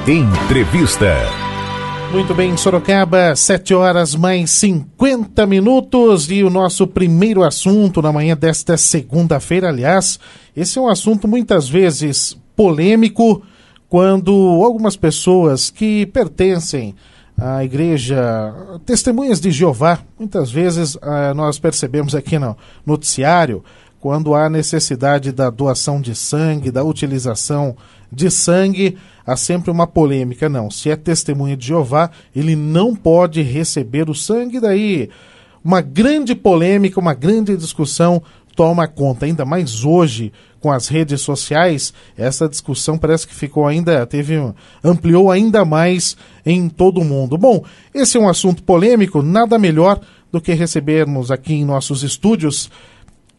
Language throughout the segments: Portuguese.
Entrevista. Muito bem, Sorocaba, 7 horas mais 50 minutos e o nosso primeiro assunto na manhã desta segunda-feira. Aliás, esse é um assunto muitas vezes polêmico quando algumas pessoas que pertencem à igreja Testemunhas de Jeová, muitas vezes nós percebemos aqui no noticiário, quando há necessidade da doação de sangue, da utilização de sangue, há sempre uma polêmica. Não, se é testemunha de Jeová, ele não pode receber o sangue. Daí uma grande polêmica, uma grande discussão toma conta. Ainda mais hoje, com as redes sociais, essa discussão parece que ampliou ainda mais em todo o mundo. Bom, esse é um assunto polêmico, nada melhor do que recebermos aqui em nossos estúdios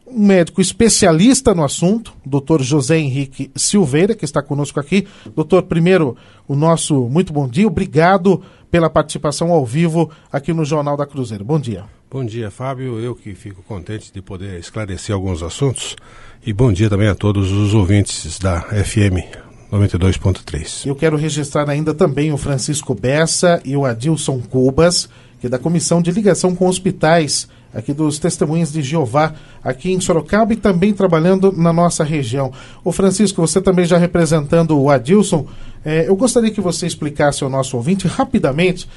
um médico especialista no assunto, Dr. José Henrique Silveira, que está conosco aqui. Doutor, primeiro, o nosso muito bom dia, obrigado pela participação ao vivo aqui no Jornal da Cruzeiro. Bom dia. Bom dia, Fábio. Eu que fico contente de poder esclarecer alguns assuntos. E bom dia também a todos os ouvintes da FM 92.3. Eu quero registrar ainda também o Francisco Bessa e o Adilson Cubas, que é da Comissão de Ligação com Hospitais, aqui dos Testemunhas de Jeová, aqui em Sorocaba e também trabalhando na nossa região. Ô Francisco, você também já representando o Adilson, eu gostaria que você explicasse ao nosso ouvinte rapidamente,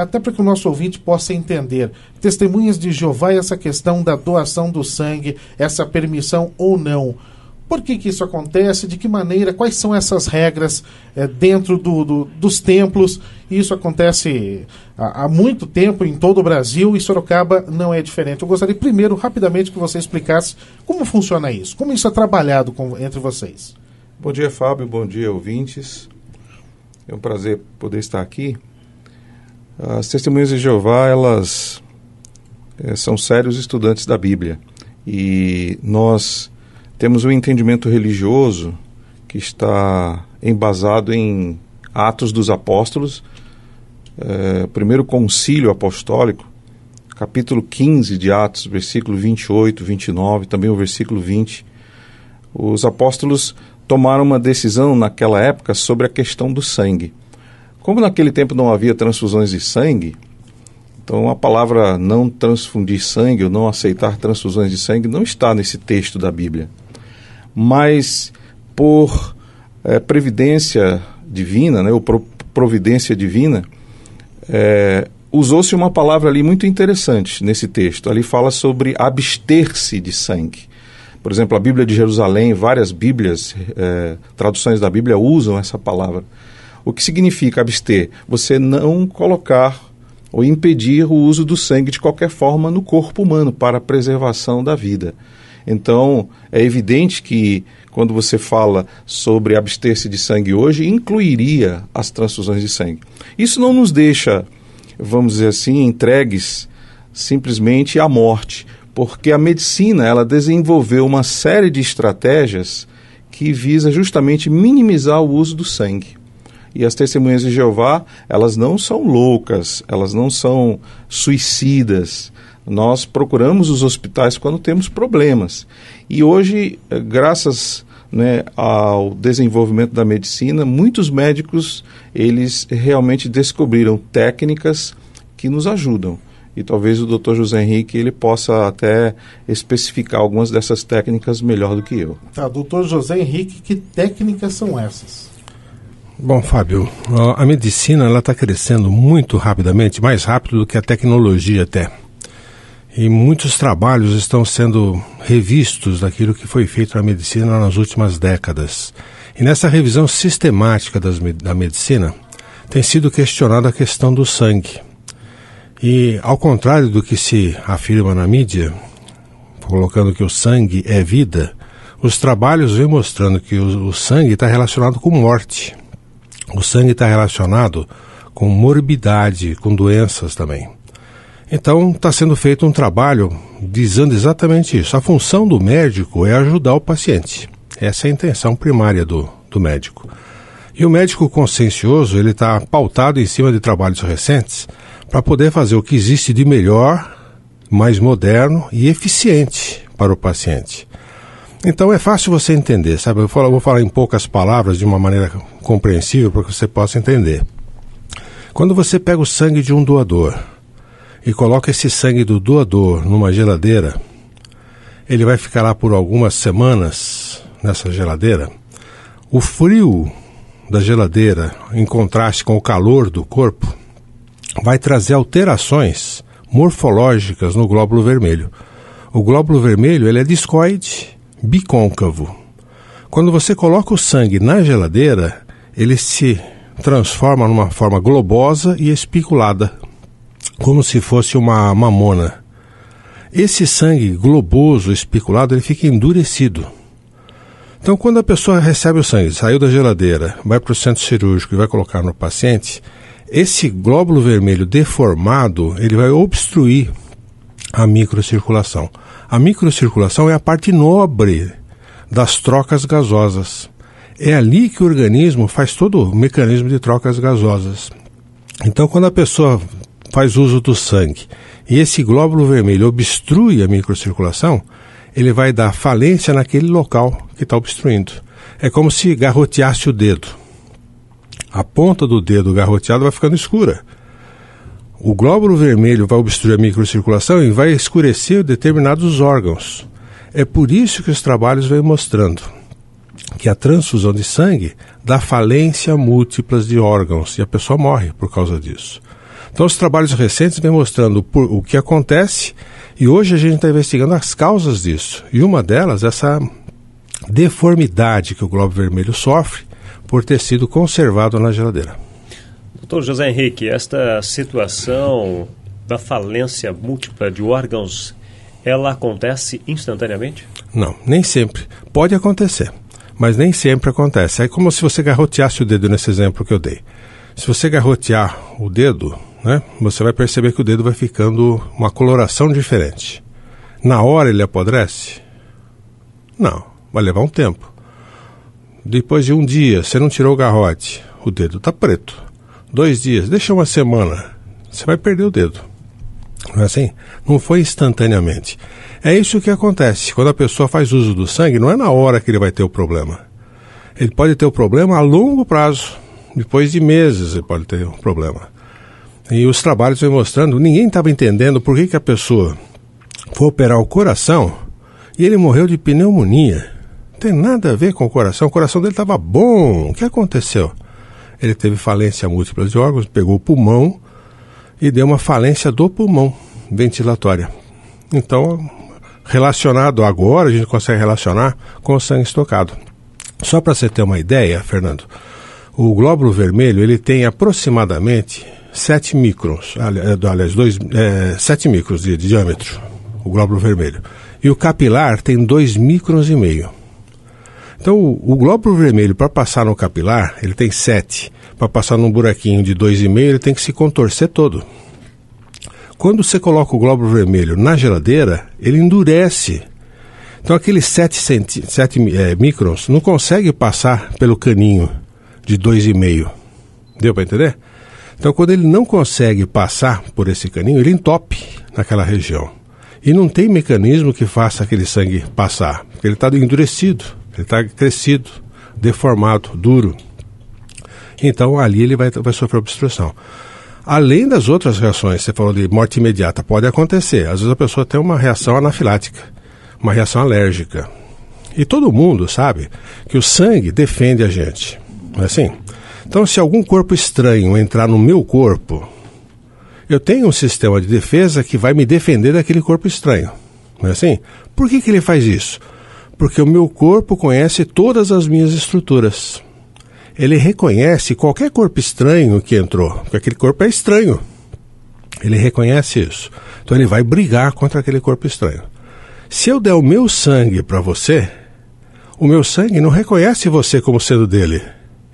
até para que o nosso ouvinte possa entender, Testemunhas de Jeová e essa questão da doação do sangue, essa permissão ou não. Por que isso acontece? De que maneira? Quais são essas regras dentro dos templos? Isso acontece há muito tempo em todo o Brasil e Sorocaba não é diferente. Eu gostaria primeiro, rapidamente, que você explicasse como funciona isso, como isso é trabalhado entre vocês. Bom dia, Fábio. Bom dia, ouvintes. É um prazer poder estar aqui. As Testemunhas de Jeová, elas são sérios estudantes da Bíblia e nós temos um entendimento religioso que está embasado em Atos dos Apóstolos, primeiro concílio apostólico, capítulo 15 de Atos, versículo 28, 29, também o versículo 20. Os apóstolos tomaram uma decisão naquela época sobre a questão do sangue. Como naquele tempo não havia transfusões de sangue, então a palavra não transfundir sangue ou não aceitar transfusões de sangue não está nesse texto da Bíblia. Mas por previdência divina, ou providência divina, usou-se uma palavra ali muito interessante nesse texto. Ali fala sobre abster-se de sangue. Por exemplo, a Bíblia de Jerusalém, várias Bíblias, traduções da Bíblia usam essa palavra. O que significa abster? Você não colocar ou impedir o uso do sangue de qualquer forma no corpo humano para a preservação da vida. Então, é evidente que quando você fala sobre abster-se de sangue hoje, incluiria as transfusões de sangue. Isso não nos deixa, vamos dizer assim, entregues simplesmente à morte, porque a medicina ela desenvolveu uma série de estratégias que visa justamente minimizar o uso do sangue. E as Testemunhas de Jeová, elas não são loucas, elas não são suicidas. Nós procuramos os hospitais quando temos problemas. E hoje, graças ao desenvolvimento da medicina, muitos médicos, eles realmente descobriram técnicas que nos ajudam. E talvez o Dr. José Henrique ele possa até especificar algumas dessas técnicas melhor do que eu. Tá, Dr. José Henrique, que técnicas são essas? Bom, Fábio, a medicina está crescendo muito rapidamente, mais rápido do que a tecnologia até. E muitos trabalhos estão sendo revistos daquilo que foi feito na medicina nas últimas décadas. E nessa revisão sistemática da medicina, tem sido questionada a questão do sangue. E, ao contrário do que se afirma na mídia, colocando que o sangue é vida, os trabalhos vêm mostrando que o sangue está relacionado com morte. O sangue está relacionado com morbidade, com doenças também. Então, está sendo feito um trabalho visando exatamente isso. A função do médico é ajudar o paciente. Essa é a intenção primária do médico. E o médico consciencioso, ele está pautado em cima de trabalhos recentes para poder fazer o que existe de melhor, mais moderno e eficiente para o paciente. Então é fácil você entender, sabe? Eu vou falar em poucas palavras, de uma maneira compreensível, para que você possa entender. Quando você pega o sangue de um doador e coloca esse sangue do doador numa geladeira, ele vai ficar lá por algumas semanas nessa geladeira. O frio da geladeira, em contraste com o calor do corpo, vai trazer alterações morfológicas no glóbulo vermelho. O glóbulo vermelho ele é discoide, bicôncavo. Quando você coloca o sangue na geladeira, ele se transforma numa forma globosa e espiculada, como se fosse uma mamona. Esse sangue globoso, espiculado, ele fica endurecido. Então, quando a pessoa recebe o sangue, saiu da geladeira, vai para o centro cirúrgico e vai colocar no paciente, esse glóbulo vermelho deformado, ele vai obstruir a microcirculação. A microcirculação é a parte nobre das trocas gasosas. É ali que o organismo faz todo o mecanismo de trocas gasosas. Então, quando a pessoa faz uso do sangue e esse glóbulo vermelho obstrui a microcirculação, ele vai dar falência naquele local que está obstruindo. É como se garroteasse o dedo. A ponta do dedo garroteado vai ficando escura. O glóbulo vermelho vai obstruir a microcirculação e vai escurecer determinados órgãos. É por isso que os trabalhos vêm mostrando que a transfusão de sangue dá falência múltiplas de órgãos e a pessoa morre por causa disso. Então os trabalhos recentes vêm mostrando o que acontece e hoje a gente está investigando as causas disso. E uma delas é essa deformidade que o glóbulo vermelho sofre por ter sido conservado na geladeira. Doutor José Henrique, esta situação da falência múltipla de órgãos, ela acontece instantaneamente? Não, nem sempre. Pode acontecer, mas nem sempre acontece. É como se você garroteasse o dedo nesse exemplo que eu dei. Se você garrotear o dedo, né, você vai perceber que o dedo vai ficando uma coloração diferente. Na hora ele apodrece? Não, vai levar um tempo. Depois de um dia, você não tirou o garrote, o dedo está preto. 2 dias, deixa uma semana, você vai perder o dedo. Não é assim? Não foi instantaneamente. É isso que acontece. Quando a pessoa faz uso do sangue, não é na hora que ele vai ter o problema. Ele pode ter o problema a longo prazo. Depois de meses ele pode ter um problema. E os trabalhos vêm mostrando, ninguém estava entendendo por que a pessoa foi operar o coração e ele morreu de pneumonia. Não tem nada a ver com o coração dele estava bom. O que aconteceu? Ele teve falência múltipla de órgãos, pegou o pulmão e deu uma falência do pulmão ventilatória. Então, relacionado agora, a gente consegue relacionar com o sangue estocado. Só para você ter uma ideia, Fernando, o glóbulo vermelho ele tem aproximadamente 7 microns, aliás, 7 microns de diâmetro, o glóbulo vermelho. E o capilar tem 2,5 microns. Então, o glóbulo vermelho, para passar no capilar, ele tem 7. Para passar num buraquinho de 2,5, ele tem que se contorcer todo. Quando você coloca o glóbulo vermelho na geladeira, ele endurece. Então, aqueles 7 microns não consegue passar pelo caninho de 2,5. Deu para entender? Então, quando ele não consegue passar por esse caninho, ele entope naquela região. E não tem mecanismo que faça aquele sangue passar, porque ele está endurecido. Ele está crescido, deformado, duro. Então, ali ele vai sofrer obstrução. Além das outras reações, você falou de morte imediata, pode acontecer. Às vezes a pessoa tem uma reação anafilática, uma reação alérgica. E todo mundo sabe que o sangue defende a gente. Não é assim? Então, se algum corpo estranho entrar no meu corpo, eu tenho um sistema de defesa que vai me defender daquele corpo estranho. Não é assim? Por que ele faz isso? Porque o meu corpo conhece todas as minhas estruturas. Ele reconhece qualquer corpo estranho que entrou, porque aquele corpo é estranho. Ele reconhece isso. Então ele vai brigar contra aquele corpo estranho. Se eu der o meu sangue para você, o meu sangue não reconhece você como sendo dele.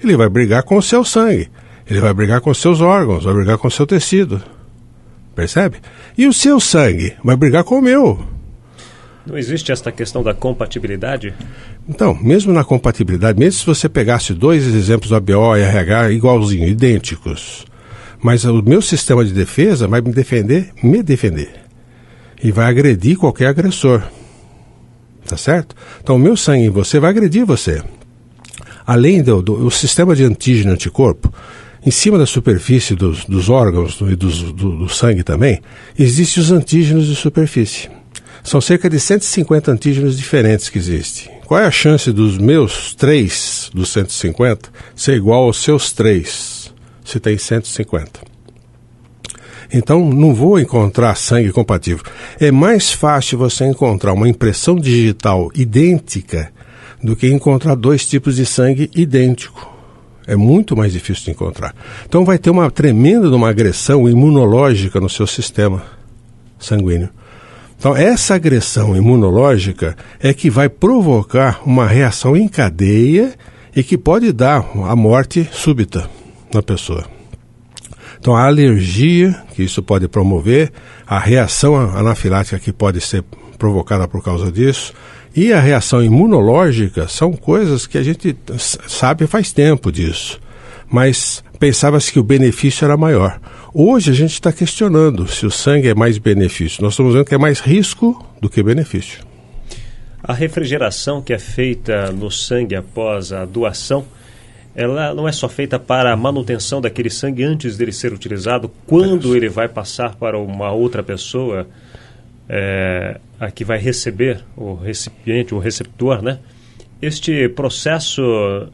Ele vai brigar com o seu sangue. Ele vai brigar com os seus órgãos, vai brigar com o seu tecido. Percebe? E o seu sangue vai brigar com o meu. Não existe esta questão da compatibilidade? Então, mesmo na compatibilidade, mesmo se você pegasse 2 exemplos do ABO e RH igualzinho, idênticos, mas o meu sistema de defesa vai me defender. E vai agredir qualquer agressor. tá certo? Então o meu sangue em você vai agredir você. Além do sistema de antígeno e anticorpo, em cima da superfície dos órgãos e do sangue também, existem os antígenos de superfície. São cerca de 150 antígenos diferentes que existem. Qual é a chance dos meus 3 dos 150 ser igual aos seus 3, se tem 150? Então, não vou encontrar sangue compatível. É mais fácil você encontrar uma impressão digital idêntica do que encontrar 2 tipos de sangue idênticos. É muito mais difícil de encontrar. Então, vai ter uma tremenda uma agressão imunológica no seu sistema sanguíneo. Então, essa agressão imunológica é que vai provocar uma reação em cadeia e que pode dar a morte súbita na pessoa. Então, a alergia, que isso pode promover, a reação anafilática que pode ser provocada por causa disso, e a reação imunológica são coisas que a gente sabe faz tempo disso, mas pensava-se que o benefício era maior. Hoje a gente está questionando se o sangue é mais benefício. Nós estamos vendo que é mais risco do que benefício. A refrigeração que é feita no sangue após a doação, ela não é só feita para a manutenção daquele sangue antes dele ser utilizado, quando ele vai passar para uma outra pessoa, a que vai receber o recipiente, o receptor, né? Este processo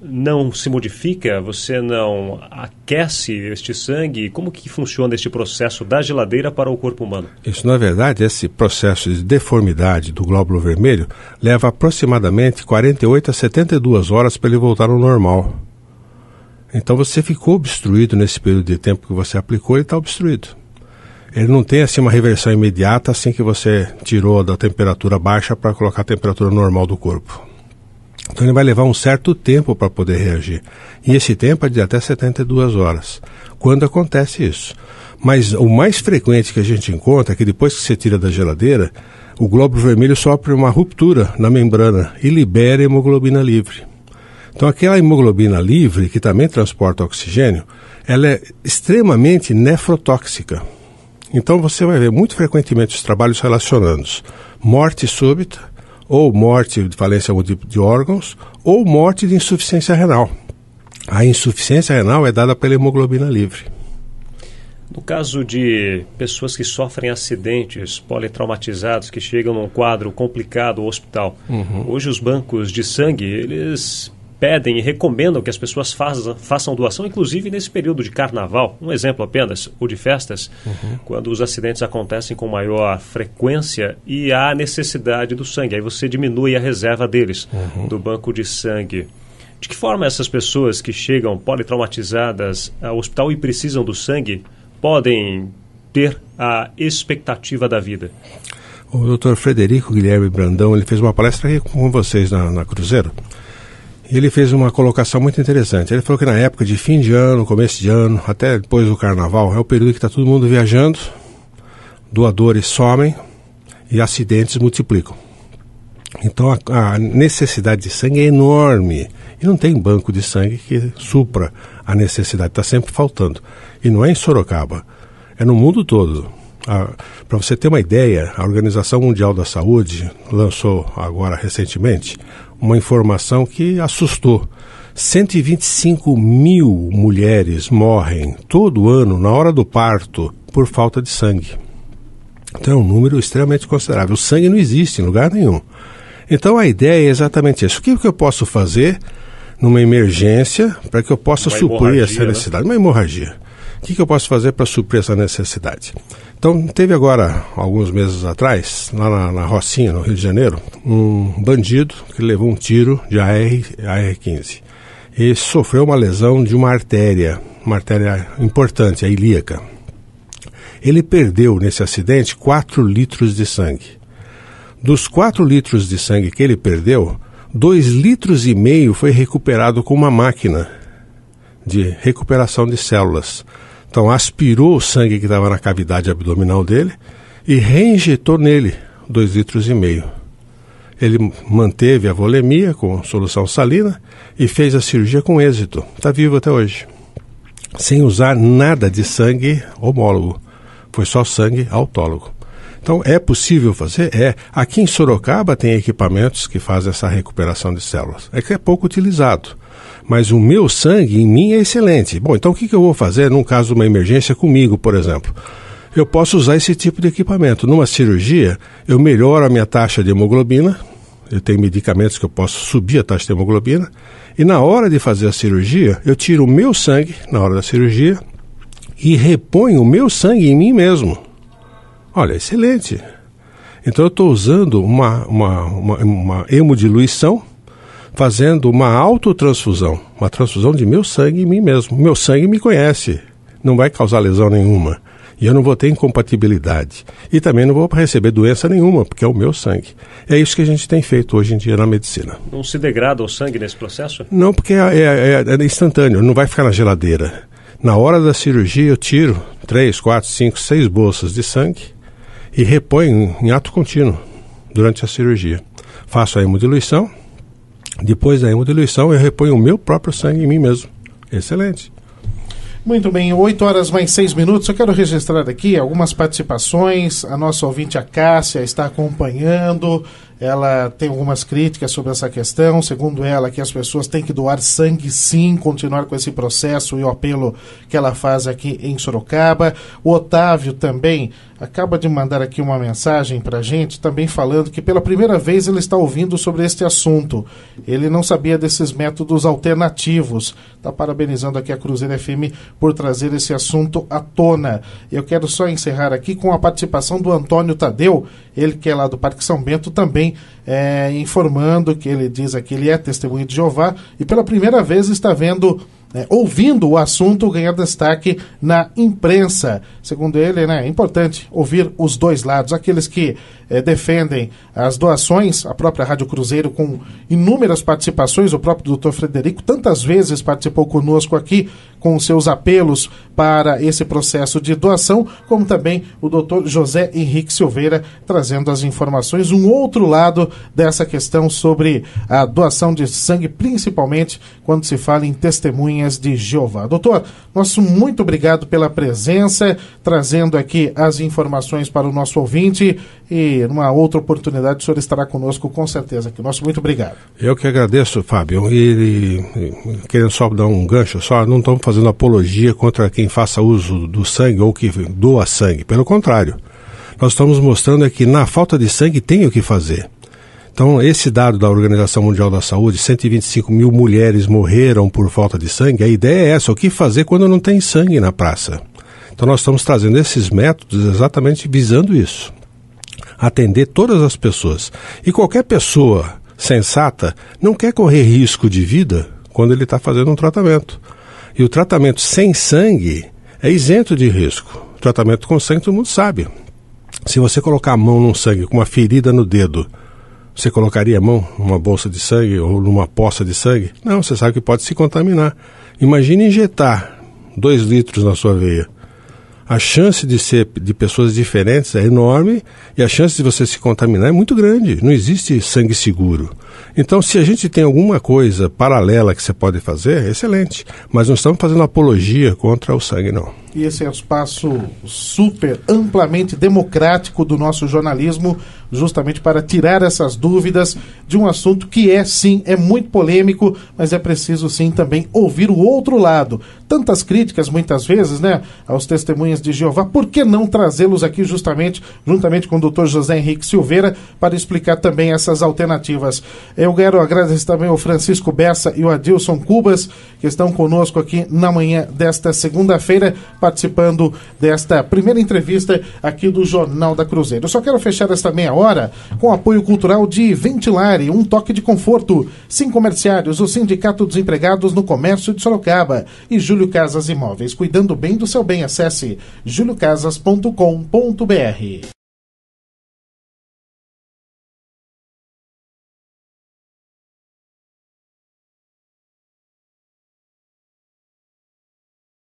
não se modifica? Você não aquece este sangue? Como que funciona este processo da geladeira para o corpo humano? Isso, na verdade, esse processo de deformidade do glóbulo vermelho leva aproximadamente 48 a 72 horas para ele voltar ao normal. Então você ficou obstruído nesse período de tempo que você aplicou, ele está obstruído. Ele não tem assim uma reversão imediata assim que você tirou da temperatura baixa para colocar a temperatura normal do corpo. Então ele vai levar um certo tempo para poder reagir. E esse tempo é de até 72 horas. Quando acontece isso? Mas o mais frequente que a gente encontra é que depois que você tira da geladeira, o glóbulo vermelho sofre uma ruptura na membrana e libera a hemoglobina livre. Então aquela hemoglobina livre, que também transporta oxigênio, ela é extremamente nefrotóxica. Então você vai ver muito frequentemente os trabalhos relacionando morte súbita, ou morte de falência de órgãos, ou morte de insuficiência renal. A insuficiência renal é dada pela hemoglobina livre. No caso de pessoas que sofrem acidentes politraumatizados, que chegam num quadro complicado ao hospital, hoje os bancos de sangue, eles pedem e recomendam que as pessoas façam doação, inclusive nesse período de carnaval. Um exemplo apenas, o de festas, quando os acidentes acontecem com maior frequência e há necessidade do sangue. Aí você diminui a reserva deles, do banco de sangue. De que forma essas pessoas que chegam politraumatizadas ao hospital e precisam do sangue podem ter a expectativa da vida? O Dr. Frederico Guilherme Brandão, ele fez uma palestra aqui com vocês na Cruzeiro. E ele fez uma colocação muito interessante. Ele falou que na época de fim de ano, começo de ano, até depois do carnaval, é o período que está todo mundo viajando, doadores somem e acidentes multiplicam. Então a necessidade de sangue é enorme. E não tem banco de sangue que supra a necessidade, está sempre faltando. E não é em Sorocaba, é no mundo todo. Para você ter uma ideia, a Organização Mundial da Saúde lançou agora recentemente uma informação que assustou. 125 mil mulheres morrem todo ano na hora do parto por falta de sangue. Então é um número extremamente considerável. O sangue não existe em lugar nenhum. Então a ideia é exatamente isso. O que eu posso fazer numa emergência para que eu possa suprir essa necessidade? Né? Uma hemorragia. O que eu posso fazer para suprir essa necessidade? Então, teve agora, alguns meses atrás, lá na Rocinha, no Rio de Janeiro, um bandido que levou um tiro de AR-15 e sofreu uma lesão de uma artéria importante, a ilíaca. Ele perdeu, nesse acidente, 4 litros de sangue. Dos 4 litros de sangue que ele perdeu, 2,5 litros foi recuperado com uma máquina de recuperação de células. Então aspirou o sangue que estava na cavidade abdominal dele e reinjetou nele 2,5 litros. Ele manteve a volemia com solução salina e fez a cirurgia com êxito. Está vivo até hoje. Sem usar nada de sangue homólogo. Foi só sangue autólogo. Então, é possível fazer? É. Aqui em Sorocaba tem equipamentos que fazem essa recuperação de células. É que é pouco utilizado. Mas o meu sangue em mim é excelente. Bom, então o que eu vou fazer num caso de uma emergência comigo, por exemplo? Eu posso usar esse tipo de equipamento. Numa cirurgia, eu melhoro a minha taxa de hemoglobina. Eu tenho medicamentos que eu posso subir a taxa de hemoglobina. E na hora de fazer a cirurgia, eu tiro o meu sangue, na hora da cirurgia, e reponho o meu sangue em mim mesmo. Olha, excelente. Então eu estou usando uma hemodiluição, fazendo uma autotransfusão, uma transfusão de meu sangue em mim mesmo. Meu sangue me conhece, não vai causar lesão nenhuma. E eu não vou ter incompatibilidade. E também não vou receber doença nenhuma, porque é o meu sangue. É isso que a gente tem feito hoje em dia na medicina. Não se degrada o sangue nesse processo? Não, porque é instantâneo, não vai ficar na geladeira. Na hora da cirurgia eu tiro 3, 4, 5, 6 bolsas de sangue e reponho em ato contínuo durante a cirurgia. Faço a hemodiluição, depois da hemodiluição eu reponho o meu próprio sangue em mim mesmo. Excelente. Muito bem, 8h mais 6 minutos. Eu quero registrar aqui algumas participações. A nossa ouvinte, a Cássia, está acompanhando. Ela tem algumas críticas sobre essa questão. Segundo ela, que as pessoas têm que doar sangue sim, continuar com esse processo e o apelo que ela faz aqui em Sorocaba. O Otávio também acaba de mandar aqui uma mensagem para a gente, também falando que pela primeira vez ele está ouvindo sobre este assunto. Ele não sabia desses métodos alternativos. Está parabenizando aqui a Cruzeiro FM por trazer esse assunto à tona. Eu quero só encerrar aqui com a participação do Antônio Tadeu, ele que é lá do Parque São Bento, também informando que ele diz aqui, ele é testemunho de Jeová e pela primeira vez está ouvindo o assunto ganhar destaque na imprensa. Segundo ele, é importante ouvir os dois lados, aqueles que defendem as doações, a própria Rádio Cruzeiro com inúmeras participações, o próprio Dr. Frederico tantas vezes participou conosco aqui com seus apelos para esse processo de doação, como também o Dr. José Henrique Silveira trazendo as informações, um outro lado dessa questão sobre a doação de sangue, principalmente quando se fala em testemunhas de Jeová. Doutor, nosso muito obrigado pela presença, trazendo aqui as informações para o nosso ouvinte e numa outra oportunidade o senhor estará conosco com certeza aqui. Nosso muito obrigado. Eu que agradeço, Fábio, e querendo só dar um gancho, não estamos fazendo apologia contra quem faça uso do sangue ou que doa sangue, pelo contrário, nós estamos mostrando que na falta de sangue tem o que fazer. Então, esse dado da Organização Mundial da Saúde, 125 mil mulheres morreram por falta de sangue, a ideia é essa, o que fazer quando não tem sangue na praça. Então, nós estamos trazendo esses métodos exatamente visando isso, atender todas as pessoas. E qualquer pessoa sensata não quer correr risco de vida quando ele está fazendo um tratamento. E o tratamento sem sangue é isento de risco. O tratamento com sangue todo mundo sabe. Se você colocar a mão num sangue com uma ferida no dedo, você colocaria a mão numa bolsa de sangue ou numa poça de sangue? Não, você sabe que pode se contaminar. Imagine injetar 2 litros na sua veia. A chance de ser de pessoas diferentes é enorme e a chance de você se contaminar é muito grande. Não existe sangue seguro. Então, se a gente tem alguma coisa paralela que você pode fazer, é excelente. Mas não estamos fazendo apologia contra o sangue, não. E esse é o espaço super amplamente democrático do nosso jornalismo, justamente para tirar essas dúvidas de um assunto que sim, é muito polêmico, mas é preciso sim também ouvir o outro lado. Tantas críticas muitas vezes, aos testemunhas de Jeová, por que não trazê-los aqui juntamente com o Dr. José Henrique Silveira para explicar também essas alternativas. Eu quero agradecer também ao Francisco Bessa e o Adilson Cubas, que estão conosco aqui na manhã desta segunda-feira, participando desta primeira entrevista aqui do Jornal da Cruzeiro. Eu só quero fechar esta meia hora com o apoio cultural de Ventilare, um toque de conforto, Sim Comerciários, o Sindicato dos Empregados no Comércio de Sorocaba e Júlio Casas Imóveis, cuidando bem do seu bem. Acesse juliocasas.com.br.